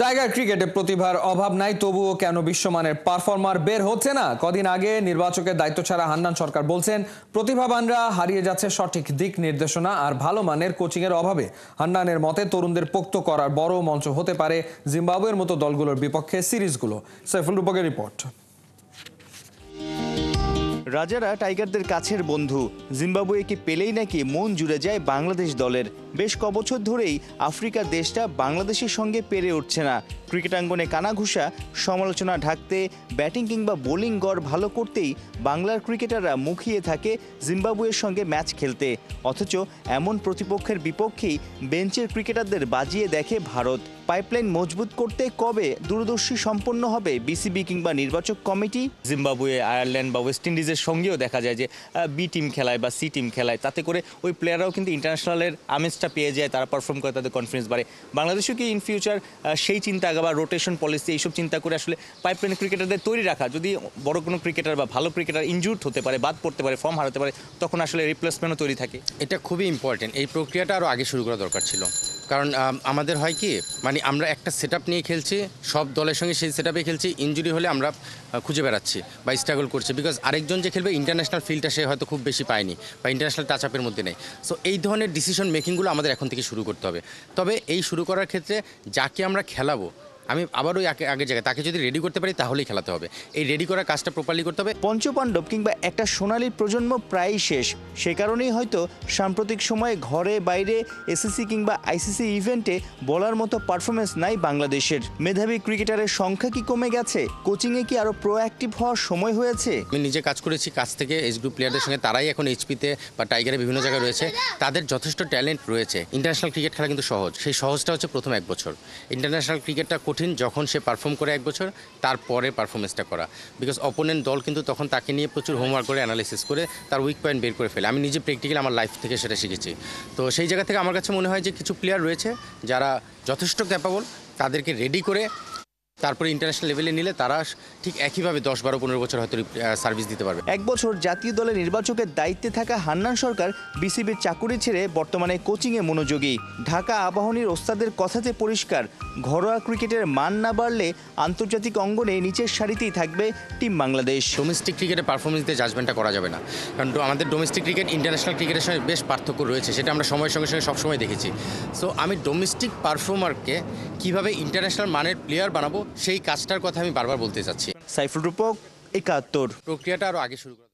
Tiger ক্রিকেটে প্রতিভার অভাব নাই, তবুও কেন বিশ্বমানের পারফর্মার বের হচ্ছে না? কদিন আগে নির্বাচকের দায়িত্ব ছাড়া হান্নান সরকার বলছেন প্রতিভাবানরা হারিয়ে যাচ্ছে সঠিক দিক নির্দেশনা আর ভালো মানের কোচিং এর অভাবে। হান্নানের মতে তরুণদের পোক্ত করার বড় মঞ্চ হতে পারে জিম্বাবুয়ের মতো দলগুলোর বিপক্ষে সিরিজগুলো। সাইফুল রূপকের রিপোর্ট। রাজারা টাইগারদের কাছের বন্ধু, জিম্বাবুয়েকে পেলেই নাকি মন জুড়ে যায় বাংলাদেশ দলের। বেশ কবছর ধরেই আফ্রিকার দেশটা বাংলাদেশের সঙ্গে পেরে উঠছে না। ক্রিকেটাঙ্গনে কানাঘুষা, সমালোচনা ঢাকতে, ব্যাটিং কিংবা বোলিং গড় ভালো করতেই বাংলার ক্রিকেটাররা মুখিয়ে থাকে জিম্বাবুয়ের সঙ্গে ম্যাচ খেলতে। অথচ এমন প্রতিপক্ষের বিপক্ষেই বেঞ্চের ক্রিকেটারদের বাজিয়ে দেখে ভারত। পাইপলাইন মজবুত করতে কবে দূরদর্শী সম্পন্ন হবে বিসিবি কিংবা নির্বাচক কমিটি? জিম্বাবুয়ে, আয়ারল্যান্ড বা ওয়েস্ট ইন্ডিজের সঙ্গেও দেখা যায় যে বি টিম খেলায় বা সি টিম খেলায়, তাতে করে ওই প্লেয়াররাও কিন্তু ইন্টারন্যাশনালের আমেজটা পেয়ে যায়, তারা পারফর্ম করে, তাদের কনফিডেন্স বাড়ে। বাংলাদেশও কি ইন ফিউচার সেই চিন্তা বা রোটেশন পলিসি এইসব চিন্তা করে আসলে পাইপলাইন ক্রিকেটারদের তৈরি রাখা? যদি বড় কোনো ক্রিকেটার বা ভালো ক্রিকেটার ইনজুর্ড হতে পারে, বাদ পড়তে পারে, ফর্ম হারাতে পারে, তখন আসলে রিপ্লেসমেন্টও তৈরি থাকে। এটা খুবই ইম্পর্টেন্ট। এই প্রক্রিয়াটা আরও আগে শুরু করা দরকার ছিল। কারণ আমাদের হয় কি, মানে আমরা একটা সেট নিয়ে খেলছি, সব দলের সঙ্গে সেই সেট খেলছি, ইনজুরি হলে আমরা খুঁজে বেড়াচ্ছি বা স্ট্রাগল করছি, বিকজ আরেকজন যে খেলবে ইন্টারন্যাশনাল ফিল্ডটা সে হয়তো খুব বেশি পায়নি বা ইন্টারন্যাশনাল টাচ আপের মধ্যে নেই। সো এই ধরনের ডিসিশন মেকিংগুলো আমাদের এখন থেকে শুরু করতে হবে। তবে এই শুরু করার ক্ষেত্রে যাকে আমরা খেলাবো, আমি আবার ওই আগের জায়গায় তাকে যদি রেডি করতে পারি তাহলেই খেলাতে হবে। এই রেডি করার কাজটা প্রপারলি করতে হবে। পঞ্চপাণ্ডব কিংবা একটা সোনালী প্রজন্ম প্রায়ই শেষ। সে কারণেই হয়তো সাম্প্রতিক সময়ে ঘরে বাইরে এসএসসি কিংবা আইসিসি ইভেন্টে বলার মতো পারফরমেন্স নাই বাংলাদেশের। মেধাবী ক্রিকেটারের সংখ্যা কি কমে গেছে? কোচিংয়ে কি আরও প্রোঅ্যাক্টিভ হওয়ার সময় হয়েছে? আমি নিজে কাজ করেছি, কাজ থেকে এজ গ্রুপ প্লেয়ারদের সঙ্গে, তারাই এখন এইচপিতে বা টাইগারে বিভিন্ন জায়গায় রয়েছে। তাদের যথেষ্ট ট্যালেন্ট রয়েছে। ইন্টারন্যাশনাল ক্রিকেট খেলা কিন্তু সহজ, সেই সহজটা হচ্ছে প্রথম 1 বছর। ইন্টারন্যাশনাল ক্রিকেটটা কঠিন যখন সে পারফর্ম করে 1 বছর, তারপরে পারফরমেন্সটা করা। বিকজ অপোনেন্ট দল কিন্তু তখন তাকে নিয়ে প্রচুর হোমওয়ার্ক করে, অ্যানালিসিস করে তার উইক পয়েন্ট বের করে ফেলে। আমি নিজে প্র্যাকটিক্যালি আমার লাইফ থেকে সেটা শিখেছি। তো সেই জায়গা থেকে আমার কাছে মনে হয় যে কিছু প্লেয়ার রয়েছে যারা যথেষ্ট ক্যাপাবল, তাদেরকে রেডি করে তারপরে ইন্টারন্যাশনাল লেভেলে নিলে তারা ঠিক একইভাবে 10, 12, 15 বছর হয়তো সার্ভিস দিতে পারবে। 1 বছর জাতীয় দলের নির্বাচকের দায়িত্বে থাকা হান্নান সরকার বিসিবির চাকুরি ছেড়ে বর্তমানে কোচিংয়ে মনোযোগী। ঢাকা আবাহনীর ওস্তাদের কথাতে পরিষ্কার, ঘরোয়া ক্রিকেটের মান না বাড়লে আন্তর্জাতিক অঙ্গনে নিচের সারিতেই থাকবে টিম বাংলাদেশ। ডোমেস্টিক ক্রিকেটে পারফরমেন্স দিয়ে জাজমেন্টটা করা যাবে না, কারণ আমাদের ডোমেস্টিক ক্রিকেট ইন্টারন্যাশনাল ক্রিকেটের সঙ্গে বেশ পার্থক্য রয়েছে, সেটা আমরা সময়ের সঙ্গে সঙ্গে সবসময় দেখেছি। সো আমি ডোমেস্টিক পারফর্মারকে কীভাবে ইন্টারন্যাশনাল মানের প্লেয়ার বানাবো, সেই কাজটার কথা আমি বারবার বলতে চাচ্ছি। সাইফুল রূপক, 71। প্রক্রিয়াটা আরও আগে শুরু করা।